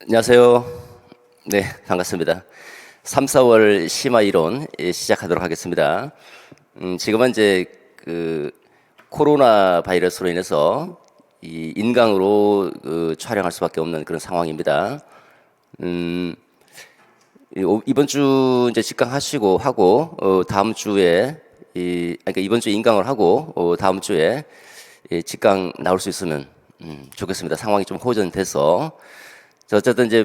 안녕하세요. 네, 반갑습니다. 3, 4월 심화 이론 시작하도록 하겠습니다. 지금은 이제 코로나 바이러스로 인해서 이 인강으로 촬영할 수밖에 없는 그런 상황입니다. 이번 주 이제 직강하시고 하고 다음 주에 그러니까 이번 주에 인강을 하고 다음 주에 직강 나올 수 있으면 좋겠습니다. 상황이 좀 호전돼서. 자, 어쨌든 이제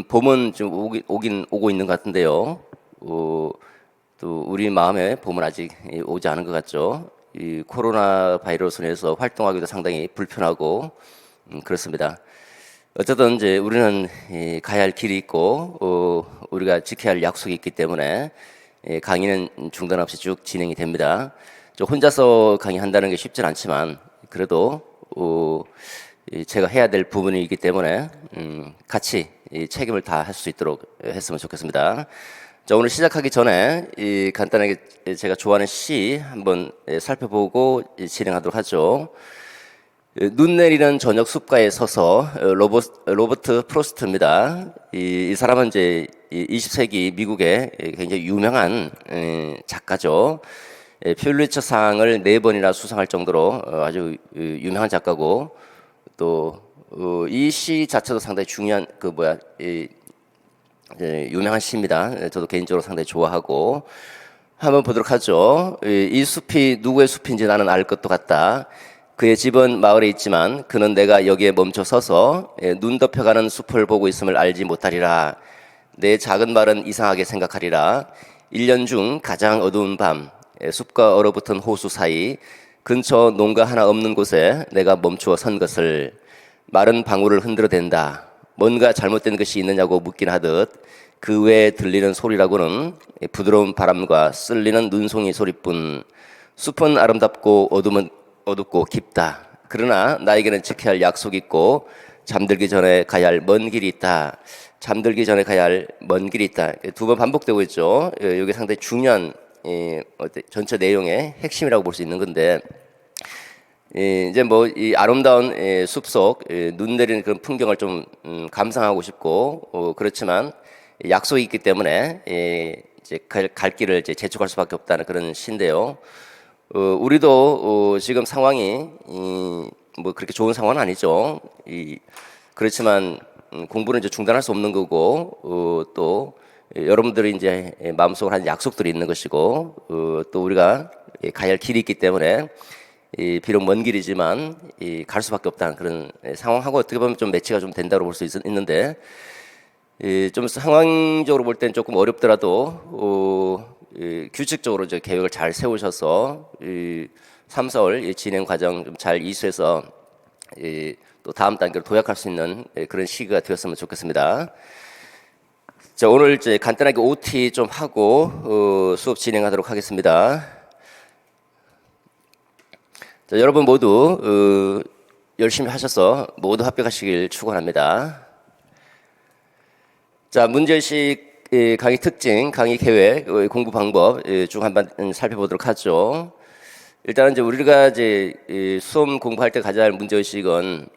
봄은 좀 오고 있는 것 같은데요. 또 우리 마음에 봄은 아직 오지 않은 것 같죠. 이 코로나 바이러스로 인해서 활동하기도 상당히 불편하고 그렇습니다. 어쨌든 이제 우리는 가야 할 길이 있고 우리가 지켜야 할 약속이 있기 때문에 강의는 중단 없이 쭉 진행이 됩니다. 저 혼자서 강의한다는 게 쉽진 않지만 그래도 제가 해야 될 부분이기 때문에 같이 책임을 다할 수 있도록 했으면 좋겠습니다. 자, 오늘 시작하기 전에 간단하게 제가 좋아하는 시 한번 살펴보고 진행하도록 하죠. 눈 내리는 저녁 숲가에 서서 로버트 프로스트입니다. 이 사람은 이제 20세기 미국의 굉장히 유명한 작가죠. 퓰리처상을 4번이나 수상할 정도로 아주 유명한 작가고 또 이 시 자체도 상당히 중요한 유명한 시입니다. 저도 개인적으로 상당히 좋아하고 한번 보도록 하죠. 이 숲이 누구의 숲인지 나는 알 것도 같다. 그의 집은 마을에 있지만 그는 내가 여기에 멈춰 서서 눈 덮여가는 숲을 보고 있음을 알지 못하리라. 내 작은 말은 이상하게 생각하리라. 1년 중 가장 어두운 밤, 숲과 얼어붙은 호수 사이 근처 농가 하나 없는 곳에 내가 멈추어 선 것을 마른 방울을 흔들어댄다. 뭔가 잘못된 것이 있느냐고 묻긴 하듯 그 외에 들리는 소리라고는 부드러운 바람과 쓸리는 눈송이 소리뿐. 숲은 아름답고 어둠은 어둡고 깊다. 그러나 나에게는 지켜야 할 약속이 있고 잠들기 전에 가야 할 먼 길이 있다. 잠들기 전에 가야 할 먼 길이 있다. 2번 반복되고 있죠. 이게 상당히 중요한 전체 내용의 핵심이라고 볼 수 있는 건데 이제 뭐 이 아름다운 숲속 눈 내리는 그런 풍경을 좀 감상하고 싶고 그렇지만 약속이 있기 때문에 이제 갈 길을 이제 재촉할 수밖에 없다는 그런 시인데요. 우리도 지금 상황이 뭐 그렇게 좋은 상황은 아니죠. 그렇지만 공부는 이제 중단할 수 없는 거고 또 여러분들이 이제 마음속으로 한 약속들이 있는 것이고 또 우리가 가야 할 길이 있기 때문에 비록 먼 길이지만 갈 수밖에 없다는 그런 상황하고 어떻게 보면 좀 매치가 좀 된다고 볼 수 있는데 좀 상황적으로 볼 때는 조금 어렵더라도 규칙적으로 이제 계획을 잘 세우셔서 3, 4월 진행 과정 좀 잘 이수해서 또 다음 단계로 도약할 수 있는 그런 시기가 되었으면 좋겠습니다. 자, 오늘 이제 간단하게 OT 좀 하고 수업 진행하도록 하겠습니다. 자, 여러분 모두 열심히 하셔서 모두 합격하시길 축원합니다. 자, 문제의식 강의 특징, 강의 계획, 공부 방법 쭉 한번 살펴보도록 하죠. 일단은 이제 우리가 이제 수험 공부할 때 가져야 할 문제의식은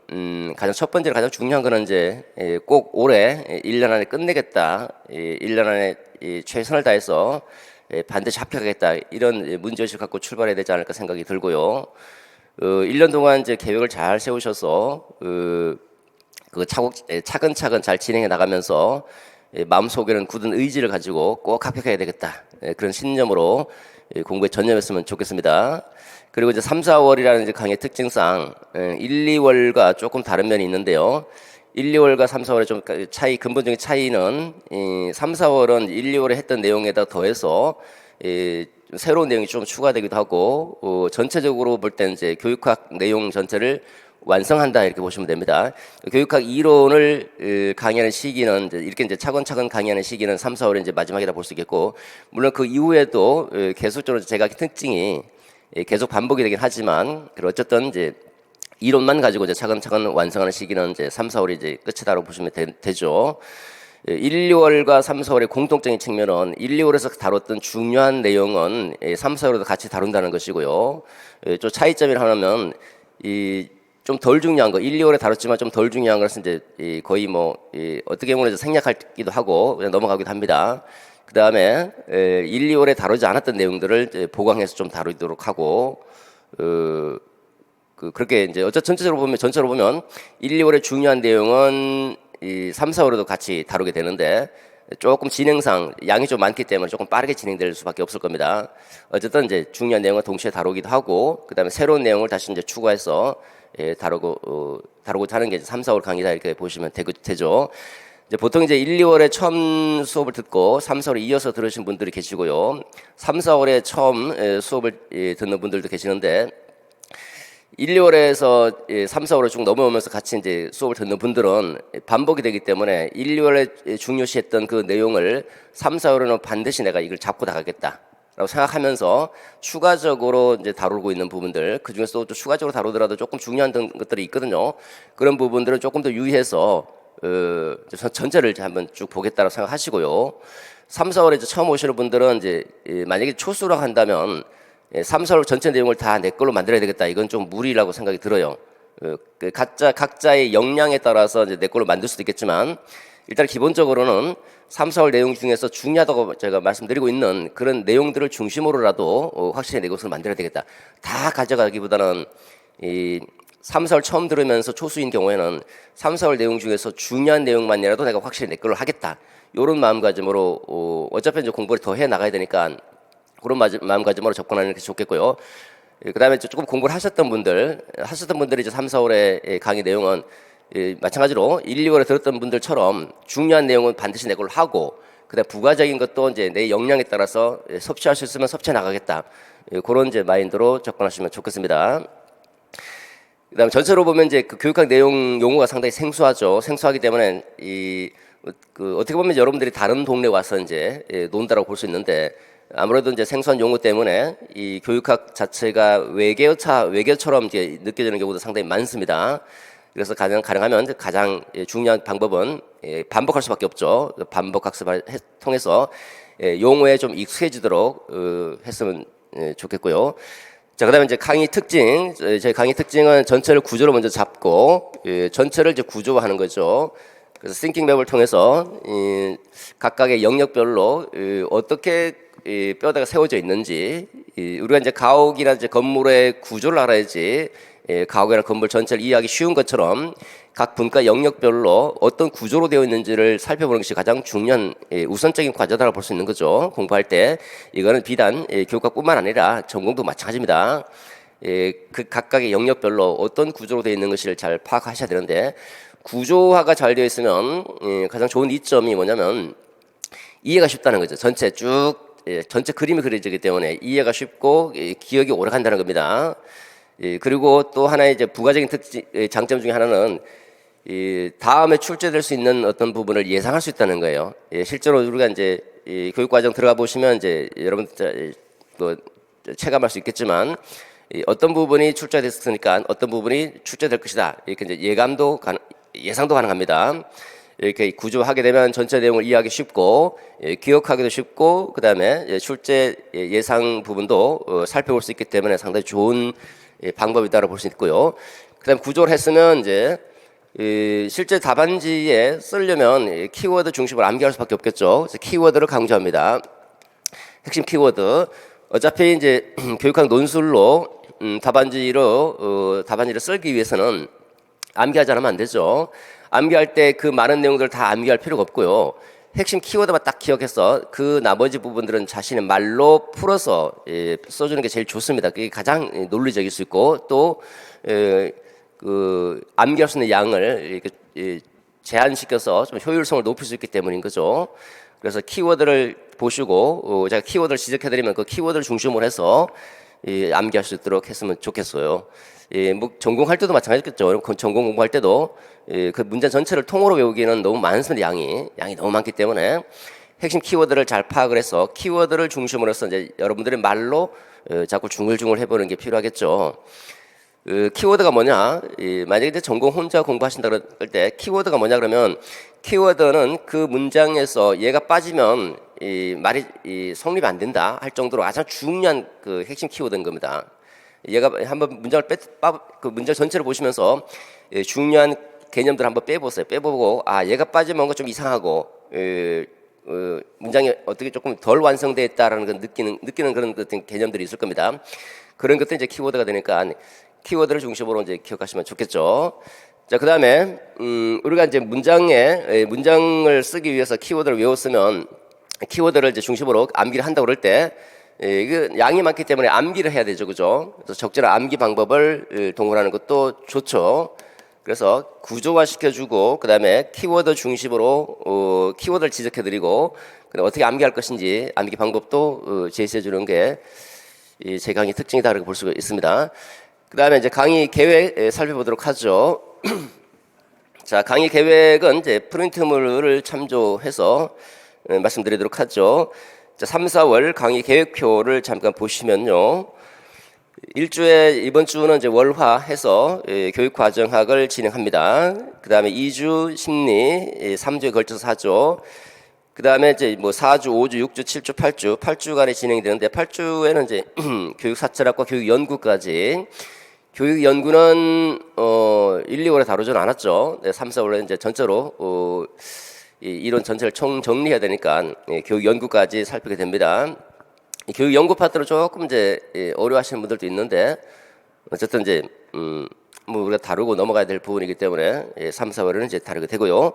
가장 첫 번째로 가장 중요한 거는 이제 꼭 올해 1년 안에 끝내겠다. 1년 안에 최선을 다해서 반드시 합격하겠다. 이런 문제의식 갖고 출발해야 되지 않을까 생각이 들고요. 1년 동안 이제 계획을 잘 세우셔서 차근차근 잘 진행해 나가면서 마음속에는 굳은 의지를 가지고 꼭 합격해야 되겠다. 그런 신념으로 공부에 전념했으면 좋겠습니다. 그리고 이제 3, 4월이라는 이제 강의 특징상 1, 2월과 조금 다른 면이 있는데요. 1, 2월과 3, 4월의 좀 근본적인 차이는 3, 4월은 1, 2월에 했던 내용에다 더해서 새로운 내용이 좀 추가되기도 하고 전체적으로 볼 때는 이제 교육학 내용 전체를 완성한다 이렇게 보시면 됩니다. 교육학 이론을 강의하는 시기는 이렇게 차근차근 강의하는 시기는 3, 4월에 이제 마지막이라 볼 수 있겠고 물론 그 이후에도 계속적으로 제가 특징이 계속 반복이 되긴 하지만 어쨌든 이제 이론만 가지고 이제 차근차근 완성하는 시기는 이제 3, 4월이 이제 끝이다라고 보시면 되죠. 1, 2월과 3, 4월의 공통적인 측면은 1, 2월에서 다뤘던 중요한 내용은 3, 4월에도 같이 다룬다는 것이고요. 또 차이점이 하나는 좀 덜 중요한 거 1, 2월에 다뤘지만 좀 덜 중요한 것은 이제 거의 뭐 어떻게 보면 생략하기도 하고 그냥 넘어가기도 합니다. 그 다음에 1, 2월에 다루지 않았던 내용들을 이제 보강해서 좀 다루도록 하고 그렇게 이제 전체로 보면 1, 2월에 중요한 내용은 3, 4월에도 같이 다루게 되는데 조금 진행상 양이 좀 많기 때문에 조금 빠르게 진행될 수밖에 없을 겁니다. 어쨌든 이제 중요한 내용을 동시에 다루기도 하고 그다음에 새로운 내용을 다시 이제 추가해서 다루고자 하는 게 3, 4월 강의다 이렇게 보시면 되죠. 이제 보통 이제 1, 2월에 처음 수업을 듣고 3, 4월에 이어서 들으신 분들이 계시고요. 3, 4월에 처음 수업을 듣는 분들도 계시는데 1, 2월에서 3, 4월을 쭉 넘어오면서 같이 이제 수업을 듣는 분들은 반복이 되기 때문에 1, 2월에 중요시했던 그 내용을 3, 4월에는 반드시 내가 이걸 잡고 나가겠다라고 생각하면서 추가적으로 이제 다루고 있는 부분들, 그 중에서 또 추가적으로 다루더라도 조금 중요한 것들이 있거든요. 그런 부분들은 조금 더 유의해서 전체를 한번 쭉 보겠다고 생각하시고요. 3, 4월에 이제 처음 오시는 분들은 이제 만약에 초수라고 한다면 3, 4월 전체 내용을 다 내 걸로 만들어야 되겠다. 이건 좀 무리라고 생각이 들어요. 각자의 역량에 따라서 이제 내 걸로 만들 수도 있겠지만 일단 기본적으로는 3, 4월 내용 중에서 중요하다고 제가 말씀드리고 있는 그런 내용들을 중심으로라도 확실히 내 것을 만들어야 되겠다. 다 가져가기보다는 3, 4월 처음 들으면서 초수인 경우에는 3, 4월 내용 중에서 중요한 내용만이라도 내가 확실히 내 걸로 하겠다. 이런 마음가짐으로 어차피 이제 공부를 더 해 나가야 되니까 그런 마음가짐으로 접근하는 게 좋겠고요. 그 다음에 조금 공부를 하셨던 분들이 이제 3, 4월의 강의 내용은 마찬가지로 1, 2월에 들었던 분들처럼 중요한 내용은 반드시 내 걸로 하고, 그 다음에 부가적인 것도 이제 내 역량에 따라서 섭취할 수 있으면 섭취해 나가겠다. 그런 이제 마인드로 접근하시면 좋겠습니다. 그 다음에 전체로 보면 이제 그 교육학 내용 용어가 상당히 생소하죠. 생소하기 때문에 어떻게 보면 여러분들이 다른 동네 와서 이제 논다라고 볼 수 있는데, 아무래도 이제 생소한 용어 때문에 이 교육학 자체가 외계어처럼 이제 느껴지는 경우도 상당히 많습니다. 그래서 가능하면 가장 중요한 방법은 반복할 수밖에 없죠. 반복 학습을 통해서 용어에 좀 익숙해지도록 했으면 좋겠고요. 자, 그다음에 이제 강의 특징, 저희 강의 특징은 전체를 구조로 먼저 잡고 전체를 이제 구조화하는 거죠. 그래서 싱킹 맵을 통해서 각각의 영역별로 어떻게 뼈대가 세워져 있는지, 우리가 이제 가옥이나 이제 건물의 구조를 알아야지 가옥이나 건물 전체를 이해하기 쉬운 것처럼 각 분과 영역별로 어떤 구조로 되어 있는지를 살펴보는 것이 가장 중요한 우선적인 과제다라고 볼 수 있는 거죠. 공부할 때 이거는 비단 교육학뿐만 아니라 전공도 마찬가지입니다. 그 각각의 영역별로 어떤 구조로 되어 있는 것을 잘 파악하셔야 되는데, 구조화가 잘 되어 있으면 가장 좋은 이점이 뭐냐면 이해가 쉽다는 거죠. 전체 그림이 그려지기 때문에 이해가 쉽고 기억이 오래 간다는 겁니다. 그리고 또 하나의 이제 부가적인 장점 중에 하나는 다음에 출제될 수 있는 어떤 부분을 예상할 수 있다는 거예요. 실제로 우리가 이제 교육과정 들어가 보시면 이제 여러분들 체감할 수 있겠지만 어떤 부분이 출제됐으니까 어떤 부분이 출제될 것이다. 이렇게 이제 예상도 가능합니다. 이렇게 구조하게 되면 전체 내용을 이해하기 쉽고 기억하기도 쉽고, 그 다음에 출제 예상 부분도 살펴볼 수 있기 때문에 상당히 좋은 방법이다라고 볼 수 있고요. 그 다음에 구조를 했으면 이제 실제 답안지에 쓰려면 키워드 중심으로 암기할 수밖에 없겠죠. 그래서 키워드를 강조합니다. 핵심 키워드. 어차피 이제 교육학 논술로 답안지를 쓰기 위해서는 암기하지 않으면 안 되죠. 암기할 때 그 많은 내용들을 다 암기할 필요가 없고요. 핵심 키워드만 딱 기억해서 그 나머지 부분들은 자신의 말로 풀어서 써주는 게 제일 좋습니다. 그게 가장 논리적일 수 있고, 또 암기할 수 있는 양을 이렇게 제한시켜서 좀 효율성을 높일 수 있기 때문인 거죠. 그래서 키워드를 보시고 제가 키워드를 지적해드리면 그 키워드를 중심으로 해서 암기할 수 있도록 했으면 좋겠어요. 뭐 전공할 때도 마찬가지겠죠. 전공 공부할 때도 그 문제 전체를 통으로 외우기는 너무 많습니다. 양이 너무 많기 때문에 핵심 키워드를 잘 파악을 해서 키워드를 중심으로 해서 이제 여러분들의 말로 자꾸 중얼중얼 해보는 게 필요하겠죠. 키워드가 뭐냐? 만약에 이제 전공 혼자 공부하신다 그럴 때 키워드가 뭐냐 그러면, 키워드는 그 문장에서 얘가 빠지면 말이 성립이 안 된다 할 정도로 가장 중요한 그 핵심 키워드인 겁니다. 얘가 한번 문장을 그 문장 전체를 보시면서 중요한 개념들 한번 빼보세요. 빼보고 얘가 빠지면 뭔가 좀 이상하고 문장이 어떻게 조금 덜 완성되어 있다라는 걸 느끼는 그런 어떤 개념들이 있을 겁니다. 그런 것들이 이제 키워드가 되니까 키워드를 중심으로 이제 기억하시면 좋겠죠. 자, 그 다음에 우리가 이제 문장을 쓰기 위해서 키워드를 외웠으면 키워드를 이제 중심으로 암기를 한다고 그럴 때 이게 양이 많기 때문에 암기를 해야 되죠, 그죠? 그래서 적절한 암기 방법을 동원하는 것도 좋죠. 그래서 구조화 시켜주고 그 다음에 키워드 중심으로 키워드를 지적해드리고 어떻게 암기할 것인지 암기 방법도 제시해주는 게 제 강의 특징이다 라고 볼 수가 있습니다. 그 다음에 이제 강의 계획 살펴보도록 하죠. 자, 강의 계획은 이제 프린트물을 참조해서 말씀드리도록 하죠. 자, 3, 4월 강의 계획표를 잠깐 보시면요. 1주에 이번 주는 이제 월화해서 교육과정학을 진행합니다. 그 다음에 2주 심리, 3주에 걸쳐서 하죠. 그 다음에 이제 뭐 4주, 5주, 6주, 7주, 8주간에 진행이 되는데 8주에는 이제 교육사철학과 교육연구까지. 교육연구는 1, 2월에 다루지는 않았죠. 3, 4월에 이제 전체로 이론 전체를 정리해야 되니까 교육연구까지 살피게 됩니다. 교육 연구 파트로 조금 이제 어려워하시는 분들도 있는데 어쨌든 이제 뭐 우리가 다루고 넘어가야 될 부분이기 때문에 3, 4월에는 이제 다루게 되고요.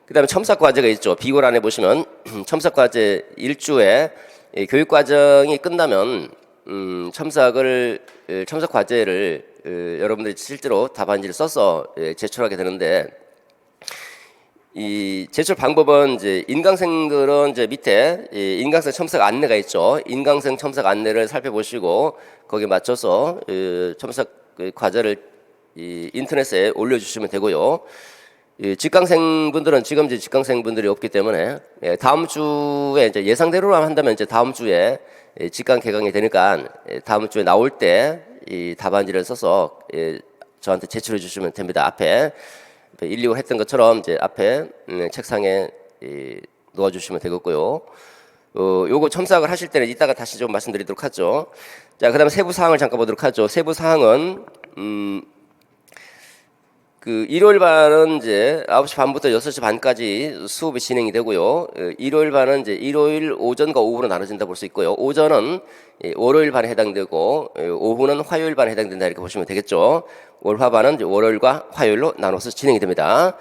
그다음에 첨삭 과제가 있죠. 비골 안에 보시면 첨삭 과제 1주에 교육 과정이 끝나면 첨삭 과제를 여러분들이 실제로 답안지를 써서 제출하게 되는데 이 제출 방법은 이제 인강생들은 이제 밑에 인강생 첨삭 안내가 있죠. 인강생 첨삭 안내를 살펴보시고 거기에 맞춰서 첨삭 과제를 인터넷에 올려주시면 되고요. 직강생분들은 지금 이제 직강생분들이 없기 때문에 다음 주에 이제 예상대로만 한다면 이제 다음 주에 직강 개강이 되니까 다음 주에 나올 때 이 답안지를 써서 저한테 제출해 주시면 됩니다. 앞에 1, 2월 했던 것처럼 이제 앞에 책상에 놓아주시면 되겠고요. 요거 첨삭을 하실 때는 이따가 다시 좀 말씀드리도록 하죠. 자, 그다음에 세부 사항을 잠깐 보도록 하죠. 세부 사항은 그 일요일 반은 이제 9시 반부터 6시 반까지 수업이 진행이 되고요. 일요일 반은 이제 일요일 오전과 오후로 나눠진다 볼 수 있고요. 오전은 월요일 반에 해당되고 오후는 화요일 반에 해당된다 이렇게 보시면 되겠죠. 월화반은 이제 월요일과 화요일로 나눠서 진행이 됩니다.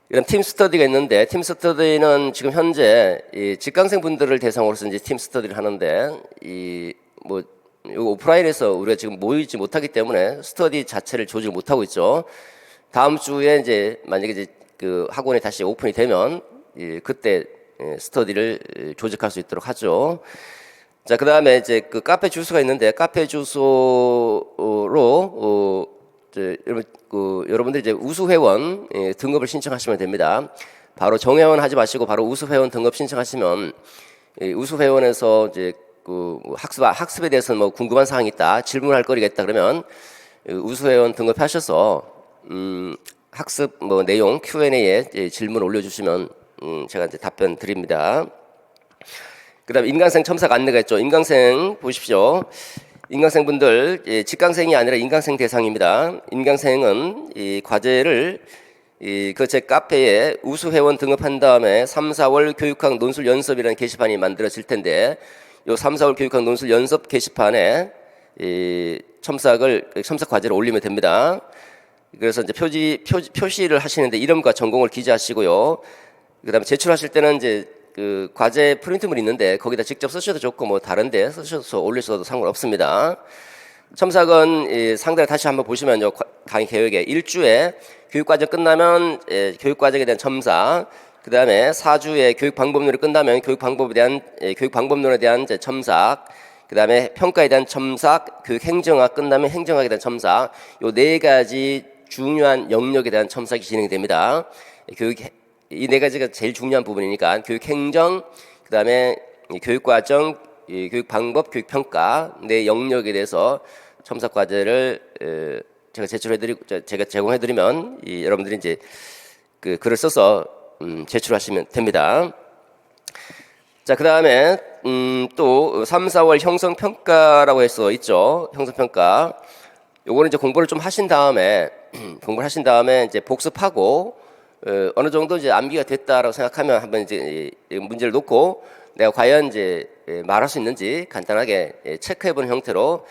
이런 팀 스터디가 있는데 팀 스터디는 지금 현재 직강생 분들을 대상으로서 이제 팀 스터디를 하는데 뭐 오프라인에서 우리가 지금 모이지 못하기 때문에 스터디 자체를 조직을 못하고 있죠. 다음 주에 이제 만약에 이제 그 학원이 다시 오픈이 되면 그때 스터디를 조직할 수 있도록 하죠. 자, 그 다음에 이제 그 카페 주소가 있는데 카페 주소로 여러분들 이제 우수회원 등급을 신청하시면 됩니다. 바로 정회원 하지 마시고 바로 우수회원 등급 신청하시면 우수회원에서 이제 그 학습에 대해서 뭐 궁금한 사항이 있다, 질문할 거리가 있다 그러면 우수회원 등급하셔서 학습 뭐 내용 Q&A에 질문 올려주시면 제가 이제 답변 드립니다. 그다음 인강생 첨삭 안내가 있죠. 인강생 보십시오. 인강생 분들 직강생이 아니라 인강생 대상입니다. 인강생은 이 과제를 그 제 카페에 우수회원 등급한 다음에 3, 4월 교육학 논술 연습이라는 게시판이 만들어질 텐데 요 3, 4월 교육학 논술 연습 게시판에 첨삭 과제를 올리면 됩니다. 그래서 이제 표시를 하시는데 이름과 전공을 기재하시고요. 그다음에 제출하실 때는 이제 그 과제 프린트물이 있는데 거기다 직접 쓰셔도 좋고 뭐 다른데 쓰셔서 올리셔도 상관없습니다. 첨삭은 상대를 다시 한번 보시면요. 강의 계획에 1주에 교육과정 끝나면 교육과정에 대한 첨삭, 그 다음에 4주에 교육방법론이 끝나면 교육방법론에 대한 이제 첨삭, 그 다음에 평가에 대한 첨삭, 교육행정학 끝나면 행정학에 대한 첨삭, 요 네 가지 중요한 영역에 대한 첨삭이 진행이 됩니다. 이 네 가지가 제일 중요한 부분이니까 교육행정, 그 다음에 교육과정, 교육방법, 교육평가 네 영역에 대해서 첨삭 과제를 제가 제공해드리면 여러분들이 이제 그 글을 써서 제출하시면 됩니다. 자, 그다음에 또 3, 4월 형성 평가라고 해서 있죠. 형성 평가. 요거는 이제 공부를 좀 하신 다음에 공부를 하신 다음에 이제 복습하고 어느 정도 이제 암기가 됐다라고 생각하면 한번 이제 이 문제를 놓고 내가 과연 이제 말할 수 있는지 간단하게 체크해보는 형태로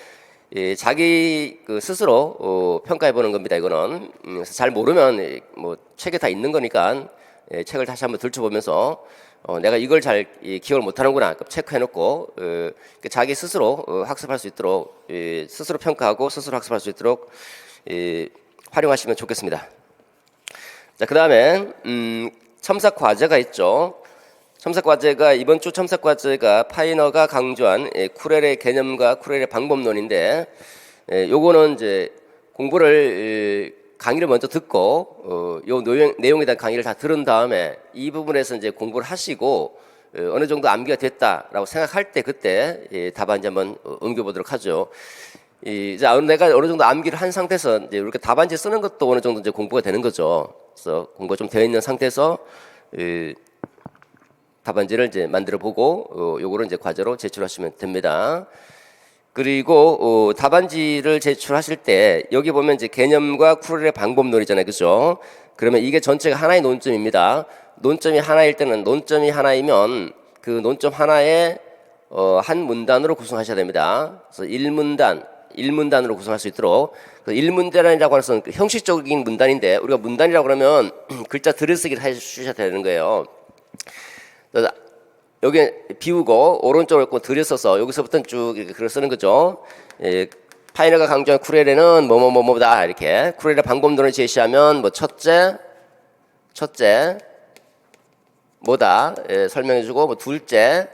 자기 그 스스로 평가해보는 겁니다. 이거는 그래서 잘 모르면 뭐 책에 다 있는 거니까 책을 다시 한번 들춰보면서 내가 이걸 잘 기억을 못하는구나 체크해놓고 자기 스스로 학습할 수 있도록 스스로 평가하고 스스로 학습할 수 있도록 활용하시면 좋겠습니다. 자, 그 다음에 첨삭 과제가 있죠. 첨삭 과제가 이번 주 첨삭 과제가 파이너가 강조한 쿠렐의 개념과 쿠렐의 방법론인데 요거는 이제 공부를 강의를 먼저 듣고 요 내용에 대한 강의를 다 들은 다음에 이 부분에서 이제 공부를 하시고 어느 정도 암기가 됐다라고 생각할 때 그때 답안지 한번 옮겨보도록 하죠. 이제 내가 어느 정도 암기를 한 상태에서 이제 이렇게 답안지 쓰는 것도 어느 정도 이제 공부가 되는 거죠. 그래서 공부가 좀 되어 있는 상태에서 답안지를 이제 만들어 보고 요거를 이제 과제로 제출하시면 됩니다. 그리고 답안지를 제출하실 때 여기 보면 이제 개념과 쿠렐의 방법론이잖아요, 그죠? 그러면 이게 전체가 하나의 논점입니다. 논점이 하나일 때는 논점이 하나이면 그 논점 하나에 한 문단으로 구성하셔야 됩니다. 그래서 1문단으로 구성할 수 있도록. 1문단이라고 해서 형식적인 문단인데 우리가 문단이라고 그러면 글자 들여쓰기를 해주셔야 되는 거예요. 여기 비우고 오른쪽으로 들여서서 여기서부터는 쭉 이렇게 글을 쓰는 거죠. 파이너가 강조한 쿠렐에는 뭐뭐뭐뭐다 이렇게 쿠렐의 방법론을 제시하면 뭐 첫째 뭐다 설명해주고 뭐 둘째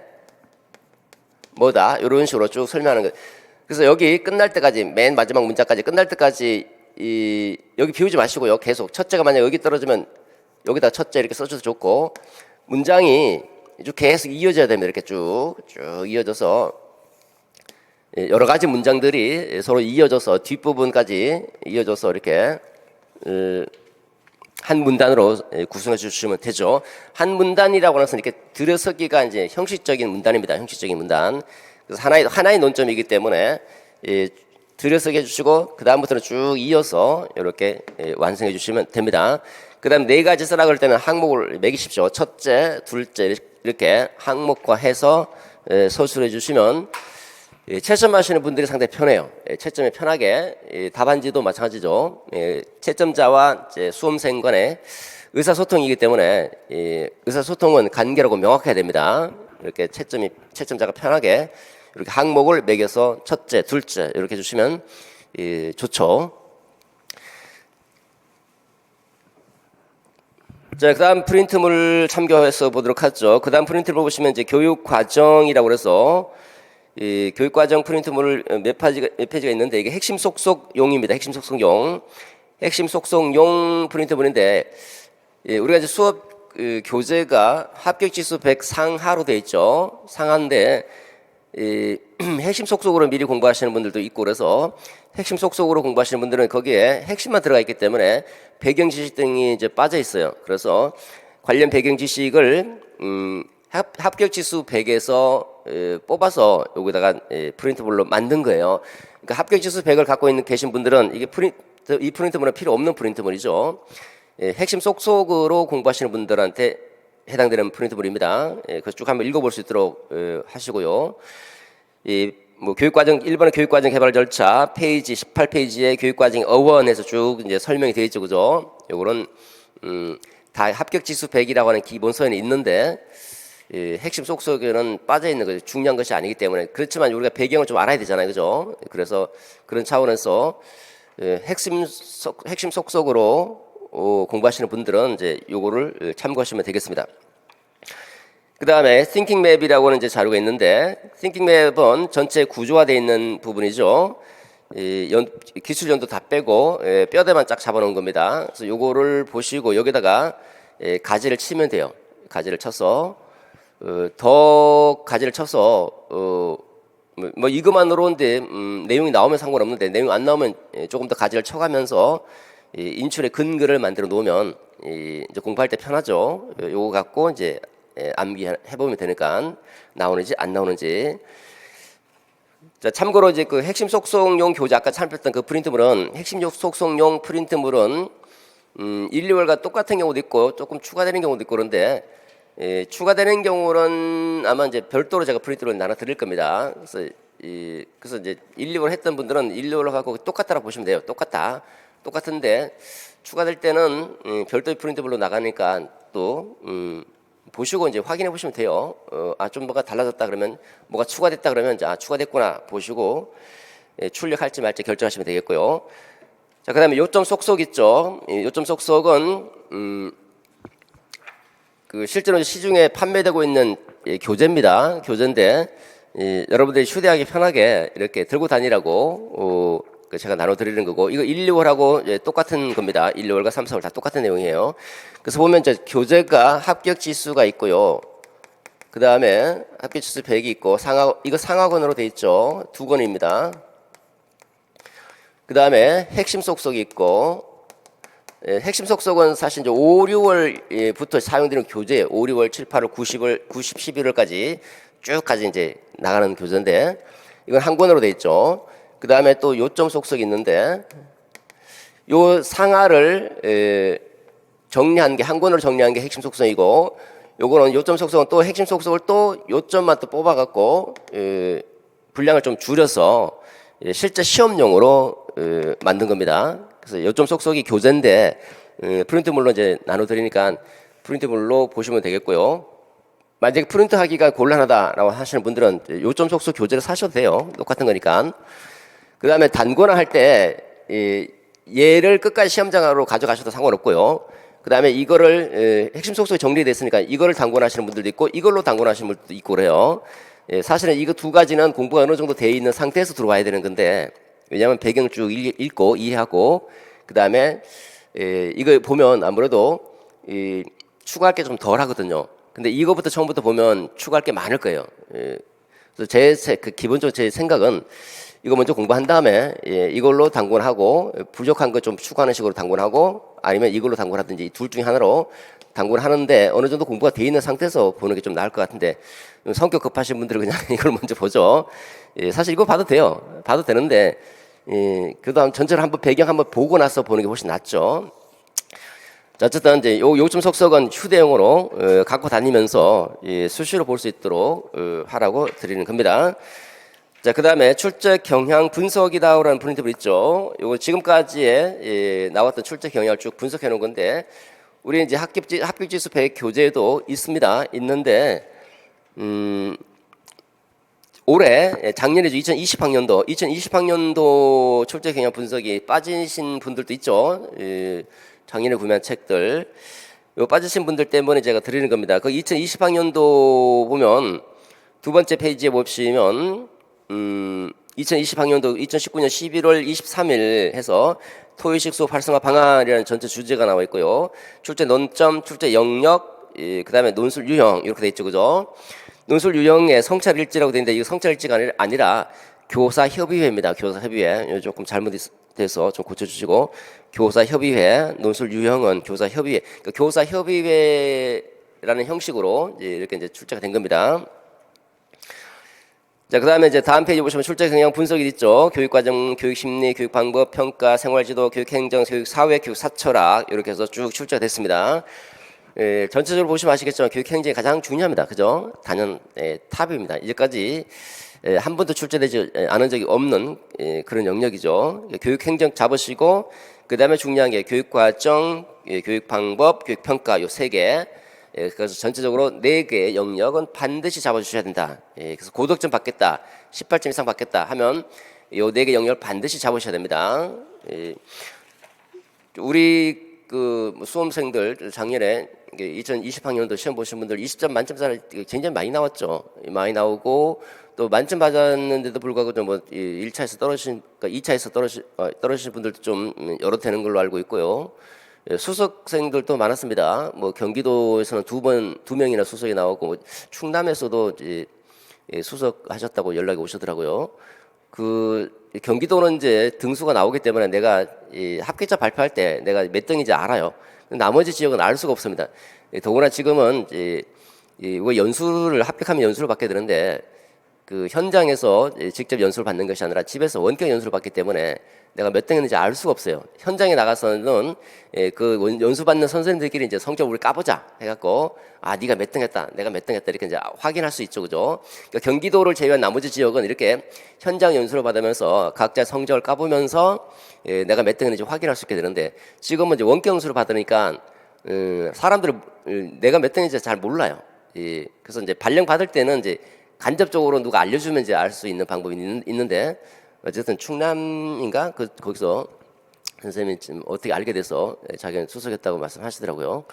뭐다 이런 식으로 쭉 설명하는 거예요. 그래서 여기 끝날 때까지 맨 마지막 문자까지 끝날 때까지 여기 비우지 마시고요. 계속 첫째가 만약 여기 떨어지면 여기다 첫째 이렇게 써줘도 좋고 문장이 쭉 계속 이어져야 됩니다. 이렇게 쭉 이어져서 여러 가지 문장들이 서로 이어져서 뒷부분까지 이어져서 이렇게 한 문단으로 구성해 주시면 되죠. 한 문단이라고 해서 이렇게 들여서기가 이제 형식적인 문단입니다. 형식적인 문단. 그래서 하나의 논점이기 때문에 들여서기 해주시고 그 다음부터는 쭉 이어서 이렇게 완성해 주시면 됩니다. 그 다음 네 가지 쓰라 그럴 때는 항목을 매기십시오. 첫째, 둘째 이렇게 항목화 해서 서술해 주시면 채점하시는 분들이 상당히 편해요. 채점이 편하게 답안지도 마찬가지죠. 채점자와 수험생 간의 의사소통이기 때문에 의사소통은 간결하고 명확해야 됩니다. 이렇게 채점자가 편하게 이렇게 항목을 매겨서 첫째, 둘째 이렇게 해주시면 좋죠. 자, 그 다음 프린트물 참고해서 보도록 하죠. 그 다음 프린트를 보시면 이제 교육과정이라고 해서 교육과정 프린트물 몇 페이지가 있는데 이게 핵심 속속용입니다. 핵심 속속용 프린트물인데 우리가 이제 수업 교재가 합격지수 100 상하로 되어 있죠. 상하인데 핵심 속속으로 미리 공부하시는 분들도 있고 그래서 핵심 속속으로 공부하시는 분들은 거기에 핵심만 들어가 있기 때문에 배경 지식 등이 이제 빠져 있어요. 그래서 관련 배경 지식을 합격 지수 100에서 뽑아서 여기다가 프린트물로 만든 거예요. 그러니까 합격 지수 100을 갖고 계신 분들은 이 프린트물은 필요 없는 프린트물이죠. 핵심 속속으로 공부하시는 분들한테 해당되는 프린트물입니다. 그래서 쭉 한번 읽어볼 수 있도록 하시고요. 뭐 교육과정 1번의 교육과정 개발 절차 페이지 18페이지에 교육과정 어원에서 쭉 이제 설명이 되어 있죠, 그죠? 요거는 다 합격지수 100이라고 하는 기본서에는 있는데 핵심 속속에는 빠져 있는 거죠. 중요한 것이 아니기 때문에 그렇지만 우리가 배경을 좀 알아야 되잖아요, 그죠? 그래서 그런 차원에서 핵심 속속으로 공부하시는 분들은 이제 요거를 참고하시면 되겠습니다. 그 다음에 Thinking Map이라고 하는 이제 자료가 있는데 Thinking Map은 전체 구조화되어 있는 부분이죠. 기술 연도 다 빼고 뼈대만 쫙 잡아놓은 겁니다. 그래서 요거를 보시고 여기다가 가지를 치면 돼요. 가지를 쳐서 더 가지를 쳐서 뭐 이것만으로인데 내용이 나오면 상관없는데 내용 안 나오면 조금 더 가지를 쳐가면서 인출의 근거를 만들어 놓으면 이제 공부할 때 편하죠. 요거 갖고 이제 암기해보면 되니까 나오는지 안 나오는지. 자, 참고로 이제 그 핵심 속성용 교재 아까 살폈던 그 프린트물은 핵심 속성용 프린트물은 1, 2월과 똑같은 경우도 있고 조금 추가되는 경우도 있고 그런데 추가되는 경우는 아마 이제 별도로 제가 프린트를 나눠 드릴 겁니다. 그래서 이제 1, 2월 했던 분들은 1, 2월 하고 똑같다라고 보시면 돼요. 똑같은데 추가될 때는 별도의 프린트물로 나가니까 또 보시고 이제 확인해 보시면 돼요. 좀 뭐가 달라졌다 그러면 뭐가 추가됐다 그러면 추가됐구나 보시고 출력할지 말지 결정하시면 되겠고요. 자, 그다음에 요점 속속 있죠. 요점 속속은 그 실제로 시중에 판매되고 있는 교재입니다. 교재인데 여러분들이 휴대하기 편하게 이렇게 들고 다니라고 제가 나눠드리는 거고, 이거 1, 2월하고 똑같은 겁니다. 1, 2월과 3, 4월 다 똑같은 내용이에요. 그래서 보면 이제 교재가 합격 지수가 있고요. 그 다음에 합격 지수 100이 있고, 이거 상하권으로 돼 있죠. 2권입니다. 그 다음에 핵심 속속이 있고, 핵심 속속은 사실 이제 5, 6월부터 사용되는 교재예요. 5, 6월, 7, 8월, 90월, 11월까지 쭉까지 이제 나가는 교재인데, 이건 한 권으로 돼 있죠. 그 다음에 또 요점 속속이 있는데 요 상하를 정리한 게 한 권으로 정리한 게 핵심 속성이고, 요거는 요점 속성은 또 핵심 속성을 또 요점만 또 뽑아갖고 분량을 좀 줄여서 실제 시험용으로 만든 겁니다. 그래서 요점 속성이 교재인데 프린트물로 이제 나눠드리니까 프린트물로 보시면 되겠고요. 만약에 프린트 하기가 곤란하다라고 하시는 분들은 요점 속성 교재를 사셔도 돼요. 똑같은 거니까. 그 다음에 단권화 할 때 얘를 끝까지 시험장으로 가져가셔도 상관없고요. 그 다음에 이거를 핵심 속성이 정리됐으니까 이거를 단권화하시는 분들도 있고 이걸로 단권화하시는 분들도 있고 그래요. 사실은 이거 두 가지는 공부가 어느 정도 돼 있는 상태에서 들어와야 되는 건데, 왜냐하면 배경 쭉 읽고 이해하고 그 다음에 이거 보면 아무래도 추가할 게 좀 덜 하거든요. 근데 이거부터 처음부터 보면 추가할 게 많을 거예요. 그래서 기본적으로 제 생각은 이거 먼저 공부한 다음에 이걸로 단권하고 부족한 거 좀 추가하는 식으로 단권하고 아니면 이걸로 단권하든지 둘 중에 하나로 단권하는데 어느 정도 공부가 돼 있는 상태에서 보는 게 좀 나을 것 같은데, 성격 급하신 분들은 그냥 이걸 먼저 보죠. 사실 이거 봐도 돼요. 봐도 되는데 그다음 전체를 한번 배경 한번 보고 나서 보는 게 훨씬 낫죠. 자, 어쨌든 이제 요점 속성은 휴대용으로 갖고 다니면서 수시로 볼 수 있도록 하라고 드리는 겁니다. 자, 그 다음에 출제 경향 분석이다라는 프린트물 있죠. 요거 지금까지의 나왔던 출제 경향을 쭉 분석해 놓은 건데, 우리 이제 합격지수 100 교재에도 있습니다. 있는데, 올해, 작년에 2020학년도 출제 경향 분석이 빠지신 분들도 있죠. 작년에 구매한 책들. 요 빠지신 분들 때문에 제가 드리는 겁니다. 그 2020학년도 보면 두 번째 페이지에 보시면 2020학년도 2019년 11월 23일 해서 토의식 수업 활성화 방안이라는 전체 주제가 나와 있고요. 출제 논점, 출제 영역, 그 다음에 논술 유형 이렇게 돼 있죠, 그죠? 논술 유형에 성찰 일지라고 돼 있는데 이거 성찰 일지가 아니라 교사 협의회입니다. 교사 협의회. 이거 조금 잘못돼서 좀 고쳐주시고, 교사 협의회, 논술 유형은 교사 협의회. 그러니까 교사 협의회라는 형식으로 이렇게 이제 출제가 된 겁니다. 자, 그 다음에 이제 다음 페이지 보시면 출제 경향 분석이 있죠. 교육과정, 교육심리, 교육방법, 평가, 생활지도, 교육행정, 교육사회, 교육사철학 이렇게 해서 쭉 출제가 됐습니다. 전체적으로 보시면 아시겠지만 교육행정이 가장 중요합니다. 그죠? 단연 탑입니다. 이제까지 한 번도 출제되지 않은 적이 없는 그런 영역이죠. 교육행정 잡으시고 그 다음에 중요한 게 교육과정, 교육방법, 교육평가 요 세 개. 그래서 전체적으로 4개의 영역은 반드시 잡아주셔야 된다. 그래서 고득점 받겠다, 18점 이상 받겠다 하면 이 4개 영역을 반드시 잡으셔야 됩니다. 우리 그 수험생들 작년에 2020학년도 시험 보신 분들 20점 만점짜리 굉장히 많이 나왔죠. 많이 나오고 또 만점 받았는데도 불구하고 좀 뭐 1차에서 그러니까 2차에서 떨어지신 분들도 좀 여러 되는 걸로 알고 있고요. 수석생들도 많았습니다. 뭐 경기도에서는 두 명이나 수석이 나오고, 뭐 충남에서도 이제 수석하셨다고 연락이 오시더라고요. 그 경기도는 이제 등수가 나오기 때문에 내가 합격자 발표할 때 내가 몇 등인지 알아요. 나머지 지역은 알 수가 없습니다. 더구나 지금은 이제 이거 연수를 합격하면 연수를 받게 되는데 그 현장에서 직접 연수를 받는 것이 아니라 집에서 원격 연수를 받기 때문에 내가 몇 등 했는지 알 수가 없어요. 현장에 나가서는 그 연수 받는 선생님들끼리 이제 성적 우리 까보자 해갖고 아 네가 몇 등 했다, 내가 몇 등 했다 이렇게 이제 확인할 수 있죠, 그죠? 그러니까 경기도를 제외한 나머지 지역은 이렇게 현장 연수를 받으면서 각자 성적을 까보면서 내가 몇 등 했는지 확인할 수 있게 되는데 지금은 이제 원격 연수를 받으니까 사람들은 내가 몇 등인지 잘 몰라요. 그래서 이제 발령 받을 때는 이제 간접적으로 누가 알려주면 이제 알 수 있는 방법이 있는데 어쨌든 충남인가 거기서 선생님이 지금 어떻게 알게 돼서 자기는 수석했다고 말씀하시더라고요.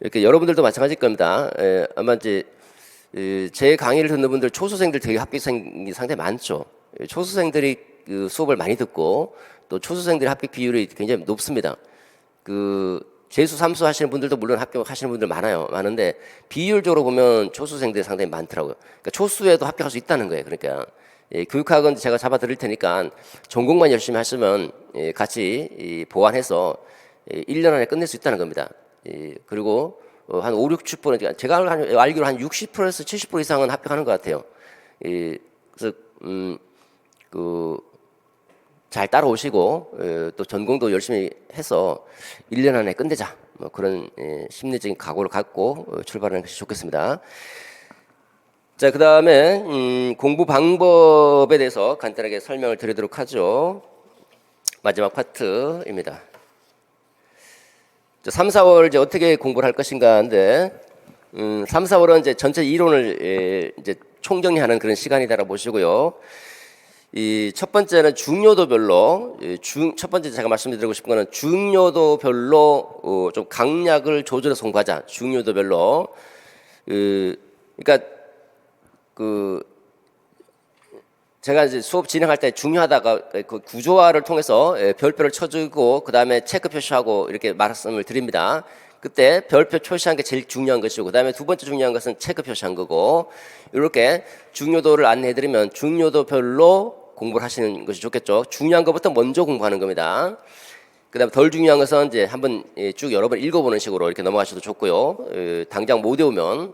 이렇게 여러분들도 마찬가지일 겁니다. 아마 이제 제 강의를 듣는 분들 초수생들 되게 합격생이 상당히 많죠. 초수생들이 그 수업을 많이 듣고 또 초수생들의 합격 비율이 굉장히 높습니다. 그 재수 삼수 하시는 분들도 물론 합격하시는 분들 많은데 비율적으로 보면 초수생들이 상당히 많더라고요. 그러니까 초수에도 합격할 수 있다는 거예요. 그러니까 교육학은 제가 잡아 드릴 테니까 전공만 열심히 하시면 같이 보완해서 1년 안에 끝낼 수 있다는 겁니다. 그리고 한 5, 60%, 제가 알기로 한 60%에서 70% 이상은 합격하는 것 같아요. 그래서 잘 따라오시고 또 전공도 열심히 해서 1년 안에 끝내자, 뭐 그런 심리적인 각오를 갖고 출발하는 것이 좋겠습니다. 자, 그 다음에 공부 방법에 대해서 간단하게 설명을 드리도록 하죠. 마지막 파트입니다. 3, 4월 이제 어떻게 공부를 할 것인가 하는데 3, 4월은 이제 전체 이론을 이제 총정리하는 그런 시간이다라고 보시고요. 이 첫 번째는 중요도별로 첫 번째 제가 말씀드리고 싶은 거는 중요도별로 좀 강약을 조절해서 공부하자. 중요도별로 그러니까 제가 이제 수업 진행할 때 중요하다가 그 구조화를 통해서 별표를 쳐주고 그 다음에 체크 표시하고 이렇게 말씀을 드립니다. 그때 별표 표시한 게 제일 중요한 것이고 그 다음에 두 번째 중요한 것은 체크 표시한 거고 이렇게 중요도를 안내해드리면 중요도별로 공부를 하시는 것이 좋겠죠. 중요한 것부터 먼저 공부하는 겁니다. 그 다음에 덜 중요한 것은 이제 한번 쭉 여러 번 읽어보는 식으로 이렇게 넘어가셔도 좋고요. 당장 못 외우면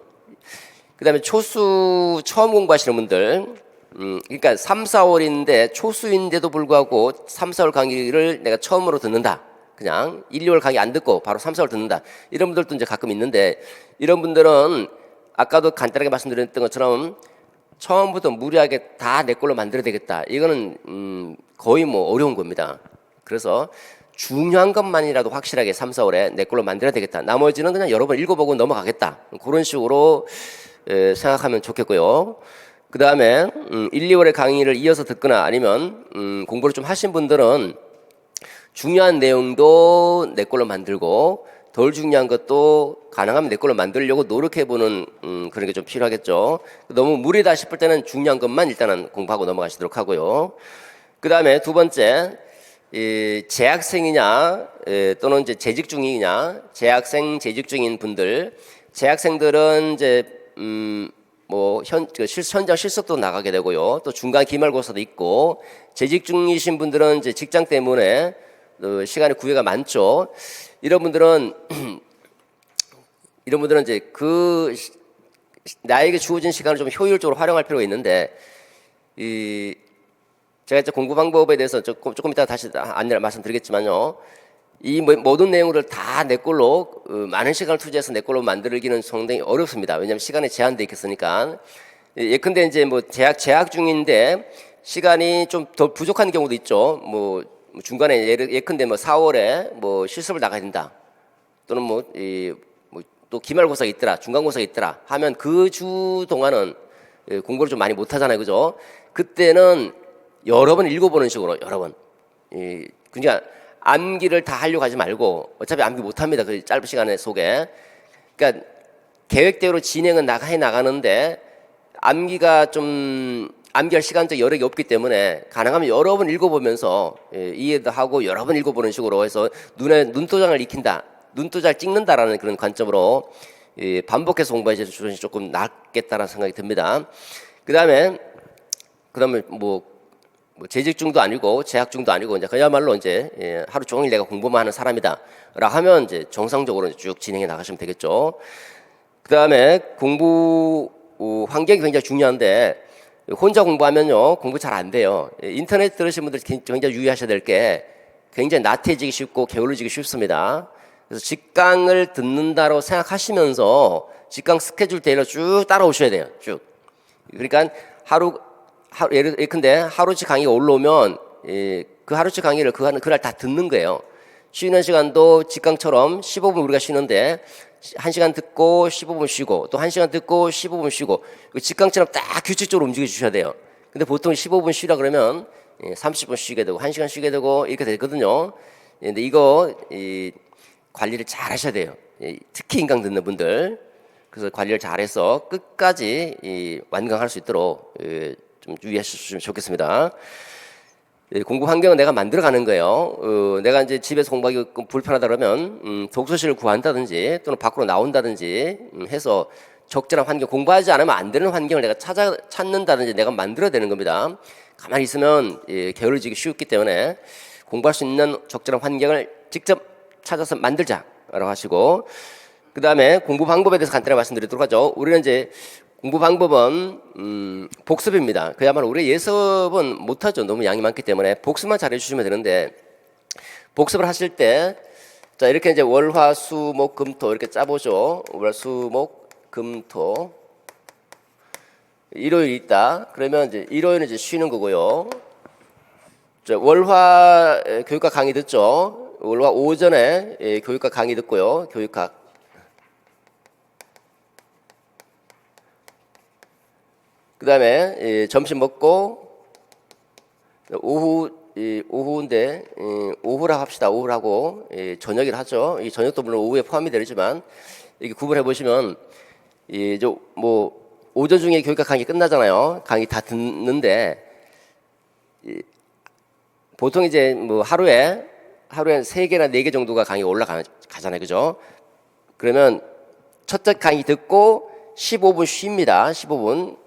그 다음에 초수 처음 공부하시는 분들 그러니까 3, 4월인데 초수인데도 불구하고 3, 4월 강의를 내가 처음으로 듣는다. 그냥 1, 2월 강의 안 듣고 바로 3, 4월 듣는다. 이런 분들도 이제 가끔 있는데 이런 분들은 아까도 간단하게 말씀드렸던 것처럼 처음부터 무리하게 다 내 걸로 만들어야 되겠다. 이거는 거의 뭐 어려운 겁니다. 그래서 중요한 것만이라도 확실하게 3, 4월에 내 걸로 만들어야 되겠다. 나머지는 그냥 여러 번 읽어보고 넘어가겠다. 그런 식으로 생각하면 좋겠고요. 그 다음에 1, 2월에 강의를 이어서 듣거나 아니면 공부를 좀 하신 분들은 중요한 내용도 내 걸로 만들고 덜 중요한 것도 가능하면 내 걸로 만들려고 노력해보는 그런 게 좀 필요하겠죠. 너무 무리다 싶을 때는 중요한 것만 일단은 공부하고 넘어가시도록 하고요. 그 다음에 두 번째, 재학생이냐 또는 이제 재직 중이냐, 재학생, 재직 중인 분들, 재학생들은 이제 현장 실습도 나가게 되고요. 또 중간 기말고사도 있고 재직 중이신 분들은 이제 직장 때문에 시간의 구애가 많죠. 이런 분들은 이제 나에게 주어진 시간을 좀 효율적으로 활용할 필요가 있는데 제가 이제 공부 방법에 대해서 조금 이따 다시 안내 말씀드리겠지만요. 이 모든 내용을 다 내 걸로 많은 시간을 투자해서 내 걸로 만들기는 상당히 어렵습니다. 왜냐하면 시간이 제한돼 있겠으니까. 예컨대 이제 뭐 재학 중인데 시간이 좀 더 부족한 경우도 있죠. 뭐 중간에 예컨대 뭐 4월에 뭐 실습을 나가야 된다. 또는 또 기말고사가 있더라, 중간고사가 있더라 하면 그 주 동안은 공부를 좀 많이 못 하잖아요, 그죠? 그때는 여러 번 읽어보는 식으로 여러 번. 그러니까 암기를 다 하려고 하지 말고 어차피 암기 못 합니다. 그 짧은 시간 속에. 그러니까 계획대로 진행은 해 나가는데 암기할 시간도 여력이 없기 때문에 가능하면 여러 번 읽어보면서 이해도 하고 여러 번 읽어보는 식으로 해서 눈도장을 익힌다, 눈도장을 찍는다라는 그런 관점으로 반복해서 공부해주시면 조금 낫겠다라는 생각이 듭니다. 그 다음에 뭐 재직 중도 아니고 재학 중도 아니고 이제 그야말로 이제 하루 종일 내가 공부만 하는 사람이다라 하면 이제 정상적으로 쭉 진행해 나가시면 되겠죠. 그다음에 공부 환경이 굉장히 중요한데 혼자 공부하면요 공부 잘 안 돼요. 인터넷 들으신 분들 굉장히 유의하셔야 될 게 굉장히 나태해지기 쉽고 게을러지기 쉽습니다. 그래서 직강을 듣는다고 생각하시면서 직강 스케줄 쭉 따라오셔야 돼요. 쭉. 그러니까 예컨대 하루치 강의가 올라오면 그 하루치 강의를 그날 다 듣는 거예요. 쉬는 시간도 직강처럼 15분 우리가 쉬는데 1시간 듣고 15분 쉬고 또 1시간 듣고 15분 쉬고 직강처럼 딱 규칙적으로 움직여 주셔야 돼요. 근데 보통 15분 쉬라 그러면 30분 쉬게 되고 1시간 쉬게 되고 이렇게 되거든요. 근데 이거 관리를 잘 하셔야 돼요. 특히 인강 듣는 분들. 그래서 관리를 잘해서 끝까지 완강할 수 있도록 좀 유의하셨으면 좋겠습니다. 공부 환경은 내가 만들어가는 거예요. 내가 이제 집에서 공부하기 불편하다 그러면 독서실을 구한다든지 또는 밖으로 나온다든지 해서 적절한 환경, 공부하지 않으면 안 되는 환경을 내가 찾는다든지 내가 만들어야 되는 겁니다. 가만히 있으면 게을러지기 쉽기 때문에 공부할 수 있는 적절한 환경을 직접 찾아서 만들자라고 하시고, 그 다음에 공부 방법에 대해서 간단히 말씀드리도록 하죠. 우리는 이제 공부 방법은 복습입니다. 그야말로 우리 예습은 못하죠. 너무 양이 많기 때문에 복습만 잘해주시면 되는데, 복습을 하실 때 자 이렇게 이제 월화수목금토 이렇게 짜보죠. 월화수목금토 일요일 있다. 그러면 이제 일요일은 이제 쉬는 거고요. 자, 월화 교육학 강의 듣죠. 월화 오전에 교육학 강의 듣고요. 교육학. 그 다음에 점심 먹고 오후인데 오후라고 합시다. 오후라고 저녁이라 하죠. 이 저녁도 물론 오후에 포함이 되지만 이렇게 구분해 보시면 뭐 오전 중에 교육학 강의 끝나잖아요. 강의 다 듣는데 보통 이제 뭐 하루에 3개나 4개 정도가 강의 올라가잖아요. 그죠? 그러면 첫째 강의 듣고 15분 쉽니다. 15분.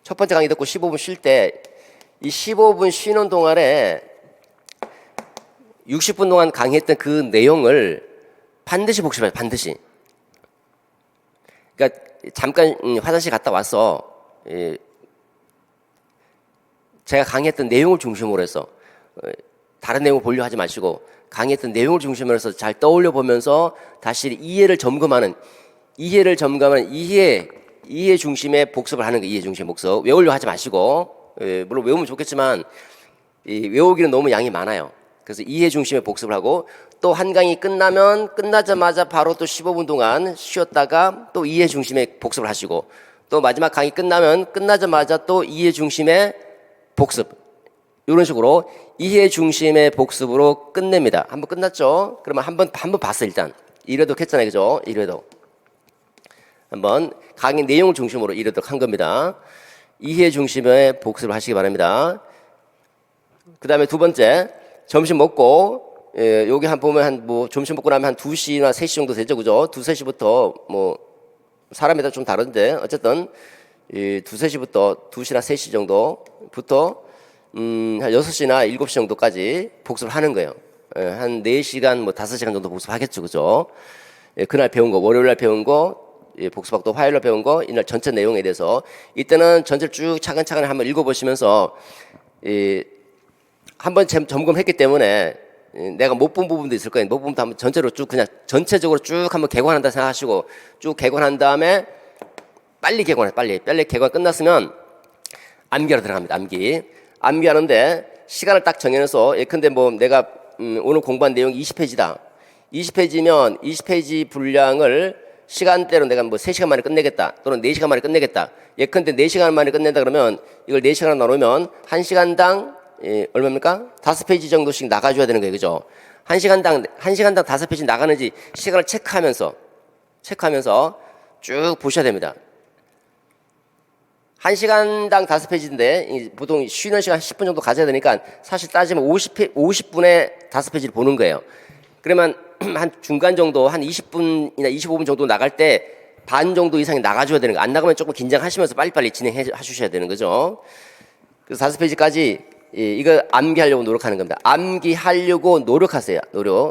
첫 번째 강의 듣고 15분 쉴 때 이 15분 쉬는 동안에 60분 동안 강의했던 그 내용을 반드시 복습해요. 반드시. 그러니까 잠깐 화장실 갔다 와서 제가 강의했던 내용을 중심으로 해서 다른 내용을 보려고 하지 마시고 강의했던 내용을 중심으로 해서 잘 떠올려 보면서 다시 이해 중심의 복습을 하는 거예요. 이해 중심의 복습. 외우려고 하지 마시고 물론 외우면 좋겠지만 외우기는 너무 양이 많아요. 그래서 이해 중심의 복습을 하고 또 한 강의 끝나자마자 바로 또 15분 동안 쉬었다가 또 이해 중심의 복습을 하시고 또 마지막 강의 끝나자마자 또 이해 중심의 복습. 이런 식으로 이해 중심의 복습으로 끝냅니다. 한번 끝났죠? 그러면 한번 봤어 일단. 1회독 했잖아요. 그죠? 1회독. 한번 강의 내용을 중심으로 1회독 한 겁니다. 이해 중심의 복습을 하시기 바랍니다. 그 다음에 두 번째, 점심 먹고, 여기 보면 점심 먹고 나면 한 2시나 3시 정도 되죠. 그죠? 2, 3시부터, 사람에 따라 좀 다른데, 어쨌든, 2, 3시부터 2시나 3시 정도부터, 한 6시나 7시 정도까지 복습을 하는 거예요. 한 4시간, 5시간 정도 복습하겠죠. 그죠? 그날 배운 거, 월요일 날 배운 거, 복습하고 또 화요일날 배운 거 이날 전체 내용에 대해서 이때는 전체를 쭉 차근차근 한번 읽어보시면서 한번 점검했기 때문에 내가 못 본 부분도 있을 거예요. 못 본 부분도 한번 전체적으로 쭉 한번 개관한다 생각하시고 쭉 개관한 다음에 빨리 개관 끝났으면 암기하러 들어갑니다. 암기하는데 시간을 딱 정해서 예컨대 내가 오늘 공부한 내용이 20페이지다. 20페이지면 20페이지 분량을 시간대로 내가 3시간 만에 끝내겠다 또는 4시간 만에 끝내겠다. 예컨대 4시간 만에 끝낸다 그러면 이걸 4시간 나누면 1시간당 얼마입니까? 5페이지 정도씩 나가줘야 되는 거예요. 그죠? 1시간당 5페이지 나가는지 시간을 체크하면서 쭉 보셔야 됩니다. 1시간당 5페이지인데 보통 쉬는 시간 10분 정도 가져야 되니까 사실 따지면 50분에 5페이지를 보는 거예요. 그러면 한 중간 정도 한 20분이나 25분 정도 나갈 때 반 정도 이상이 나가줘야 되는 거예요. 안 나가면 조금 긴장하시면서 빨리빨리 진행해 주셔야 되는 거죠. 그래서 5페이지까지 이거 암기하려고 노력하는 겁니다. 암기하려고 노력하세요.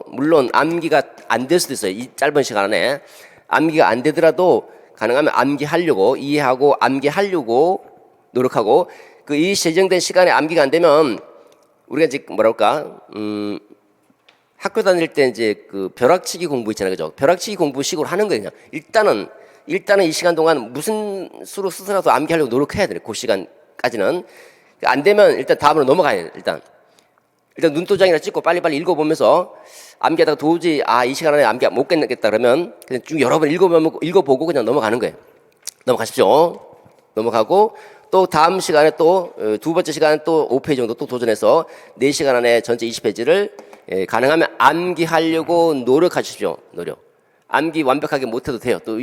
물론 암기가 안 될 수도 있어요. 이 짧은 시간 안에. 암기가 안 되더라도 가능하면 암기하려고 이해하고 암기하려고 노력하고 그 이 제정된 시간에 암기가 안 되면 우리가 이제 뭐랄까 학교 다닐 때 이제 그 벼락치기 공부 있잖아요, 그죠? 벼락치기 공부식으로 하는 거예요. 그냥 일단은 이 시간 동안 무슨 수로 스스로도 암기하려고 노력해야 돼요. 그 시간까지는 안 되면 일단 다음으로 넘어가야 돼요. 일단 눈도장이나 찍고 빨리빨리 읽어보면서 암기하다가 도저히 이 시간 안에 암기 못 끝내겠다 그러면 그냥 쭉 여러 번 읽어보고 그냥 넘어가는 거예요. 넘어가십시오. 넘어가고 또 다음 시간에 또 두 번째 시간에 또 5페이지 정도 또 도전해서 4시간 안에 전체 20페이지를 가능하면 암기하려고 노력하십시오. 노력. 암기 완벽하게 못해도 돼요. 또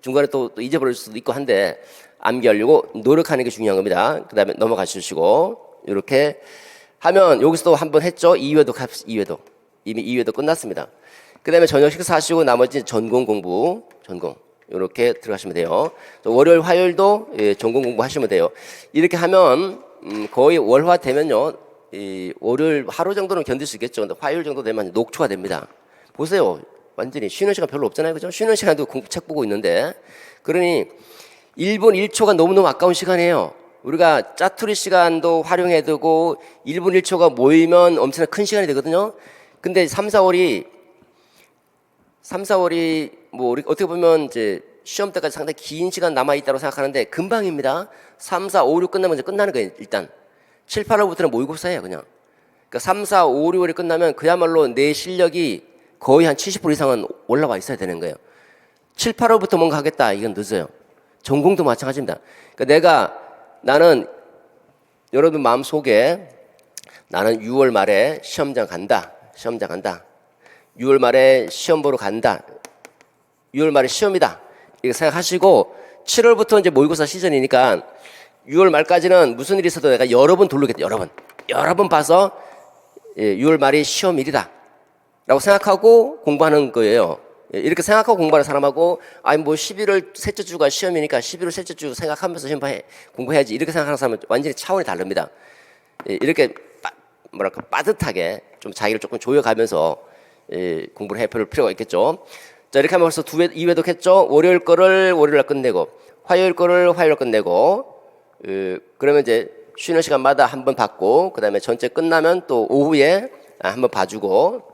중간에 또 잊어버릴 수도 있고 한데 암기하려고 노력하는 게 중요한 겁니다. 그 다음에 넘어가시고 이렇게 하면 여기서 또 한 번 했죠. 2회도 이미 2회도 끝났습니다. 그 다음에 저녁 식사하시고 나머지 전공 공부 이렇게 들어가시면 돼요. 월요일 화요일도 전공 공부 하시면 돼요. 이렇게 하면 거의 월화 되면요 월요일 하루 정도는 견딜 수 있겠죠. 근데 화요일 정도 되면 녹초가 됩니다. 보세요. 완전히 쉬는 시간 별로 없잖아요. 그죠? 쉬는 시간도 책 보고 있는데. 그러니 1분 1초가 너무너무 아까운 시간이에요. 우리가 짜투리 시간도 활용해야 되고 1분 1초가 모이면 엄청나게 큰 시간이 되거든요. 근데 3, 4월이 뭐 우리 어떻게 보면 이제 시험 때까지 상당히 긴 시간 남아있다고 생각하는데 금방입니다. 3, 4, 5, 6 끝나면 이제 끝나는 거예요. 일단 7, 8월부터는 모의고사예요. 그냥. 그러니까 3, 4, 5, 6월이 끝나면 그야말로 내 실력이 거의 한 70% 이상은 올라와 있어야 되는 거예요. 7, 8월부터 뭔가 하겠다. 이건 늦어요. 전공도 마찬가지입니다. 그러니까 나는 여러분 마음속에 나는 6월 말에 시험장 간다. 6월 말에 시험 보러 간다. 6월 말에 시험이다. 이렇게 생각하시고 7월부터 이제 모의고사 시즌이니까 6월 말까지는 무슨 일이 있어도 내가 여러 번 돌리겠다. 여러 번 봐서 6월 말이 시험일이다. 라고 생각하고 공부하는 거예요. 이렇게 생각하고 공부하는 사람하고 뭐 11월 셋째 주가 시험이니까 11월 셋째 주 생각하면서 공부해야지 이렇게 생각하는 사람은 완전히 차원이 다릅니다. 이렇게 뭐랄까 빠듯하게 좀 자기를 조금 조여가면서 공부를 해볼 필요가 있겠죠. 자, 이렇게 하면 벌써 2회독 했죠. 월요일 거를 월요일날 끝내고 화요일 거를 화요일날 끝내고 그러면 이제 쉬는 시간마다 한 번 받고 그 다음에 전체 끝나면 또 오후에 한 번 봐주고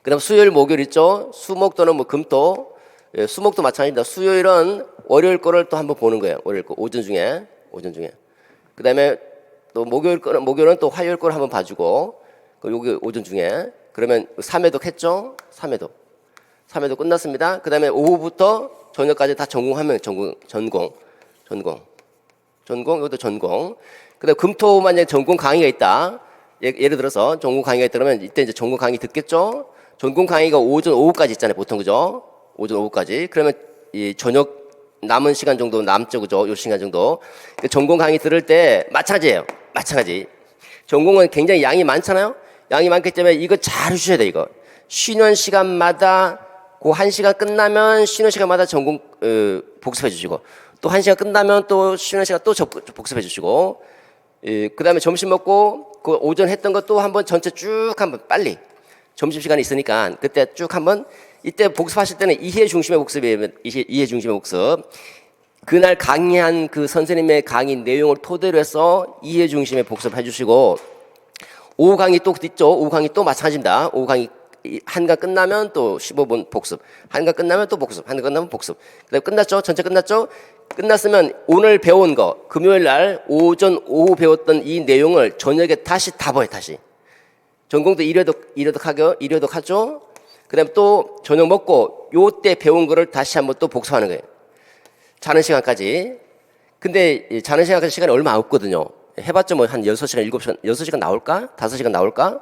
그 다음 수요일 목요일 있죠. 수목 또는 뭐 금토 수목도 마찬가지입니다. 수요일은 월요일 거를 또 한 번 보는 거예요. 월요일 거 오전 중에 그 다음에 또 목요일은 또 화요일 거를 한 번 봐주고 여기 오전 중에 그러면 3회독 했죠. 3회독 끝났습니다. 그 다음에 오후부터 저녁까지 다 전공하면 전공 이것도 전공. 그 다음에 금토 만약에 전공 강의가 있다. 예를 들어서 전공 강의가 있다면 이때 이제 전공 강의 듣겠죠. 전공 강의가 오전 오후까지 있잖아요. 보통 그죠? 오전 오후까지. 그러면 이 저녁 남은 시간 정도 남죠. 그죠? 요 시간 정도. 전공 강의 들을 때 마찬가지예요. 마찬가지. 전공은 굉장히 양이 많잖아요. 양이 많기 때문에 이거 잘 해주셔야 돼. 이거 쉬는 시간마다 그 1시간 끝나면 쉬는 시간마다 전공 복습해 주시고 또 1시간 끝나면 또 쉬는 시간 또 복습해 주시고 그 다음에 점심 먹고 그 오전 했던 것도 한번 전체 쭉 한번 빨리 점심시간이 있으니까 그때 쭉 한번 이때 복습하실 때는 이해 중심의 복습이에요. 이해 중심의 복습. 그날 강의한 그 선생님의 강의 내용을 토대로 해서 이해 중심의 복습해 주시고 오후 강의 또 있죠. 오후 강의 또 마찬가지입니다. 오후 강의 한강 끝나면 또 15분 복습. 한강 끝나면 또 복습. 한강 끝나면 복습. 그다음에 끝났죠. 전체 끝났죠. 끝났으면 오늘 배운 거 금요일 날 오전 오후 배웠던 이 내용을 저녁에 다시 다 봐요. 다시. 전공도 1회독 하죠. 그다음에 또 저녁 먹고 요때 배운 거를 다시 한번 또 복습하는 거예요. 자는 시간까지. 근데 자는 시간까지 시간이 얼마 없거든요. 해봤자 뭐 한 6시간, 7시간, 6시간 나올까? 5시간 나올까?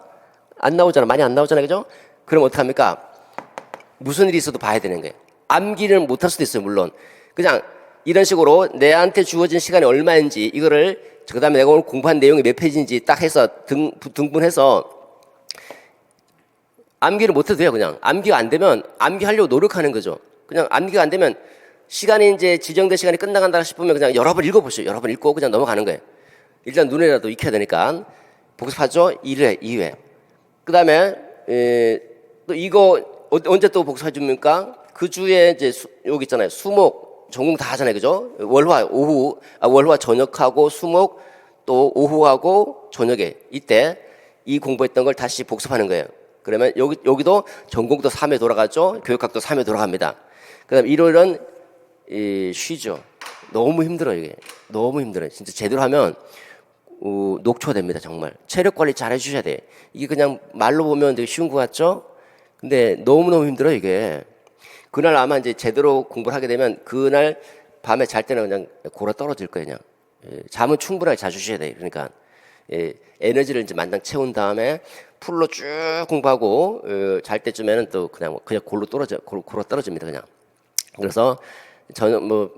안 나오잖아. 많이 안 나오잖아요. 그죠? 그럼 어떡합니까? 무슨 일이 있어도 봐야 되는 거예요. 암기는 못할 수도 있어요. 물론. 그냥 이런 식으로 내한테 주어진 시간이 얼마인지 이거를 그 다음에 내가 오늘 공부한 내용이 몇 페이지인지 딱 해서 등분해서 암기를 못해도 돼요. 그냥 암기가 안 되면 암기하려고 노력하는 거죠. 그냥 암기가 안 되면 시간이 이제 지정된 시간이 끝나간다 싶으면 그냥 여러 번 읽어보시죠. 여러 번 읽고 그냥 넘어가는 거예요. 일단 눈에라도 익혀야 되니까 복습하죠. 1회, 2회. 그 다음에 또 이거 언제 또 복습해 줍니까? 그 주에 이제 여기 있잖아요. 수목, 전공 다 하잖아요. 그죠? 월화 저녁하고 수목 또 오후하고 저녁에 이때 이 공부했던 걸 다시 복습하는 거예요. 그러면 여기도 전공도 3회 돌아가죠. 교육학도 3회 돌아갑니다. 그다음 일요일은 쉬죠. 너무 힘들어요. 이게 너무 힘들어요. 진짜 제대로 하면 녹초됩니다. 정말 체력 관리 잘 해주셔야 돼. 이게 그냥 말로 보면 되게 쉬운 것 같죠? 근데 너무너무 힘들어요. 이게 그날 아마 이제 제대로 공부를 하게 되면 그날 밤에 잘 때는 그냥 골아 떨어질 거예요. 그냥 잠은 충분하게 자주셔야 돼요. 그러니까 에너지를 이제 만땅 채운 다음에 풀로 쭉 공부하고 잘 때쯤에는 또 그냥 골로 떨어집니다. 그냥. 그래서 저는 뭐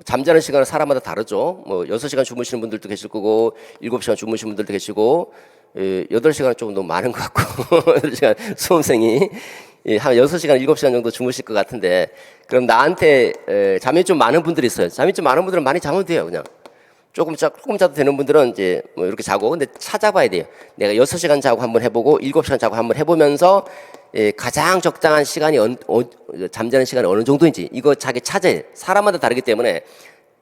잠자는 시간은 사람마다 다르죠. 뭐 6시간 주무시는 분들도 계실 거고 7시간 주무시는 분들도 계시고 8시간은 조금 너무 많은 것 같고 8시간 수험생이 한 6시간, 7시간 정도 주무실 것 같은데 그럼 나한테 잠이 좀 많은 분들이 있어요. 잠이 좀 많은 분들은 많이 자면 돼요. 그냥 조금 자도 되는 분들은 이제 뭐 이렇게 자고 근데 찾아봐야 돼요. 내가 6시간 자고 한번 해보고 7시간 자고 한번 해보면서 가장 적당한 시간이 잠자는 시간이 어느 정도인지 이거 자기 찾아야 돼요. 사람마다 다르기 때문에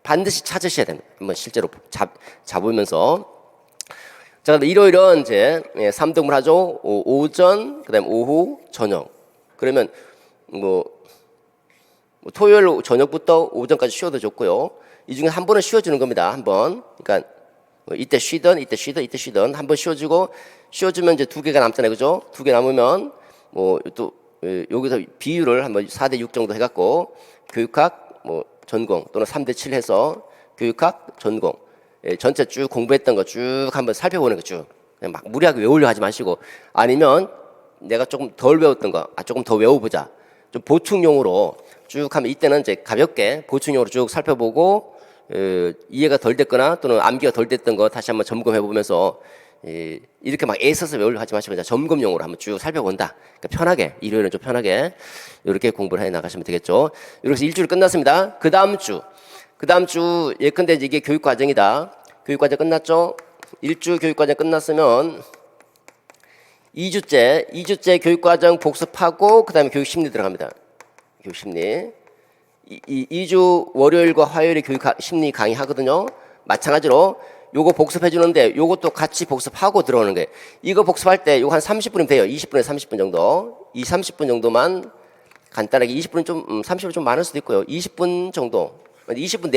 반드시 찾으셔야 됩니다. 한번 실제로 잡으면서 자, 일요일은 이제 3등분 하죠. 오전, 그다음 오후, 저녁. 그러면 뭐 토요일 저녁부터 오전까지 쉬어도 좋고요. 이 중에 한 번은 쉬어주는 겁니다. 한 번. 그러니까 이때 쉬던 한 번 쉬어주면 이제 2개가 남잖아요. 그죠? 2개 남으면 뭐 또 여기서 비율을 한번 4대 6 정도 해갖고 교육학 뭐 전공 또는 3대 7 해서 교육학 전공 전체 쭉 공부했던 거 쭉 한번 살펴보는 거 쭉. 그냥 막 무리하게 외우려 하지 마시고 아니면 내가 조금 덜 외웠던 거 조금 더 외워보자. 좀 보충용으로 쭉 하면 이때는 이제 가볍게 보충용으로 쭉 살펴보고 이해가 덜 됐거나 또는 암기가 덜 됐던 거 다시 한번 점검해 보면서 이렇게 막 애써서 외우려 하지 마시고 점검용으로 한번 쭉 살펴본다. 그러니까 편하게 일요일은 좀 편하게 이렇게 공부를 해 나가시면 되겠죠. 이렇게 해서 일주일 끝났습니다. 그 다음 주 예컨대 이게 교육과정이다. 교육과정 끝났죠? 1주 교육과정 끝났으면 2주째 교육과정 복습하고 그 다음에 교육심리 들어갑니다. 교육심리. 2주 월요일과 화요일에 교육심리 강의 하거든요. 마찬가지로 요거 복습해 주는데 요것도 같이 복습하고 들어오는 거예요. 이거 복습할 때 요거 한 30분이면 돼요. 20분에서 30분 정도. 30분 정도만 간단하게 20분은 좀 30분 좀 많을 수도 있고요. 20분 정도. 20분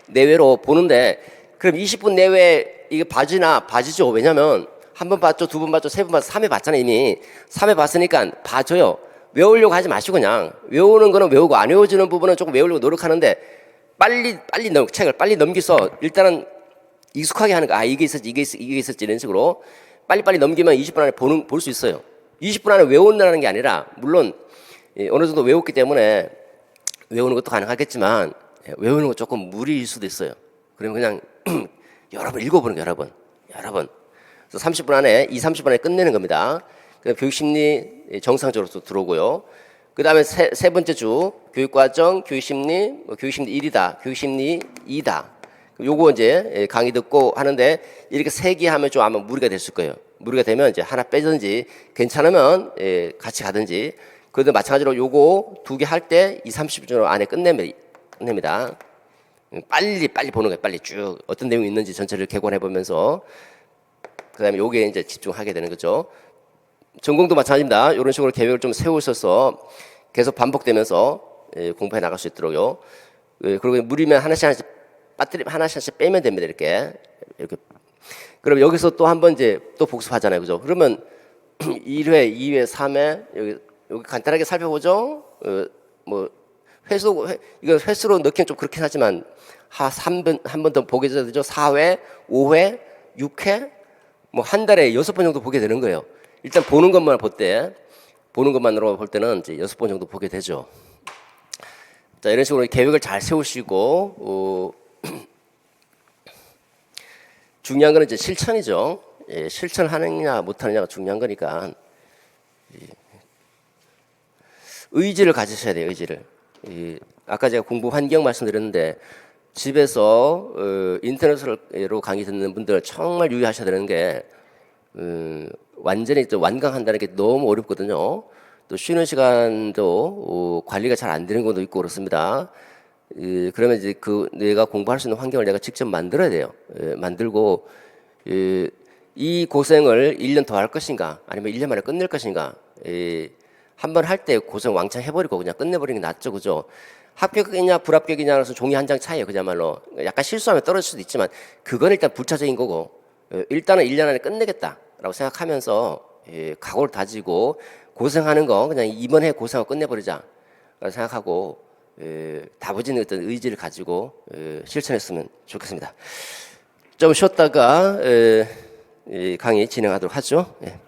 내외로 보는데 그럼 20분 내외 이게 봐지죠. 왜냐면 한 번 봤죠, 2번 봤죠, 3번 봤죠, 3회 봤잖아요. 이미 3회 봤으니까 봐줘요. 외우려고 하지 마시고 그냥 외우는 거는 외우고 안 외워지는 부분은 조금 외우려고 노력하는데 빨리 책을 빨리 넘기서 일단은 익숙하게 하는 거. 이게 있었지 이런 식으로 빨리 넘기면 20분 안에 볼 수 있어요. 20분 안에 외운다는 게 아니라 물론 어느 정도 외웠기 때문에 외우는 것도 가능하겠지만 외우는 거 조금 무리일 수도 있어요. 그러면 그냥 여러 번 읽어보는 거예요. 여러 번. 그래서 30분 안에 30분 안에 끝내는 겁니다. 그다음 교육심리 정상적으로 또 들어오고요. 그 다음에 세 번째 주 교육과정, 교육심리, 교육심리 1이다, 교육심리 2다. 요거 이제 강의 듣고 하는데 이렇게 3개 하면 좀 아마 무리가 됐을 거예요. 무리가 되면 이제 하나 빼든지 괜찮으면 같이 가든지. 그래도 마찬가지로 요거 2개 할 때 30분 안에 끝냅니다. 빨리 보는 거예요. 빨리 쭉 어떤 내용이 있는지 전체를 개관해 보면서 그다음에 요게 이제 집중하게 되는 거죠. 전공도 마찬가지입니다. 이런 식으로 계획을 좀 세우셔서 계속 반복되면서 공부해 나갈 수 있도록요. 그리고 무리면 하나씩 빼면 됩니다. 이렇게. 그럼 여기서 또 한번 이제 또 복습하잖아요. 그죠? 그러면 1회, 2회, 3회 여기 간단하게 살펴보죠. 뭐 이거 횟수로 넣기는 좀 그렇긴 하지만 한 번 더 보게 되죠. 4회, 5회, 6회 뭐 한 달에 6번 정도 보게 되는 거예요. 일단 보는 것만으로 볼 때는 이제 6번 정도 보게 되죠. 자, 이런 식으로 계획을 잘 세우시고 중요한 거는 이제 실천이죠. 실천하느냐 못하느냐가 중요한 거니까 의지를 가지셔야 돼요. 의지를. 아까 제가 공부 환경 말씀드렸는데 집에서 인터넷으로 강의 듣는 분들 정말 유의하셔야 되는 게 완전히 완강한다는 게 너무 어렵거든요. 또 쉬는 시간도 관리가 잘 안 되는 것도 있고 그렇습니다. 그러면 이제 그 내가 공부할 수 있는 환경을 내가 직접 만들어야 돼요. 만들고 이 고생을 1년 더 할 것인가 아니면 1년 만에 끝낼 것인가. 한 번 할 때 고생 왕창 해버리고 그냥 끝내버리는 게 낫죠, 그죠? 합격이냐 불합격이냐라서 종이 한 장 차이예요, 그야말로. 약간 실수하면 떨어질 수도 있지만 그건 일단 부차적인 거고 일단은 1년 안에 끝내겠다라고 생각하면서 각오를 다지고 고생하는 거 그냥 이번 해 고생하고 끝내버리자 생각하고 다부진 어떤 의지를 가지고 실천했으면 좋겠습니다. 좀 쉬었다가 강의 진행하도록 하죠. 예.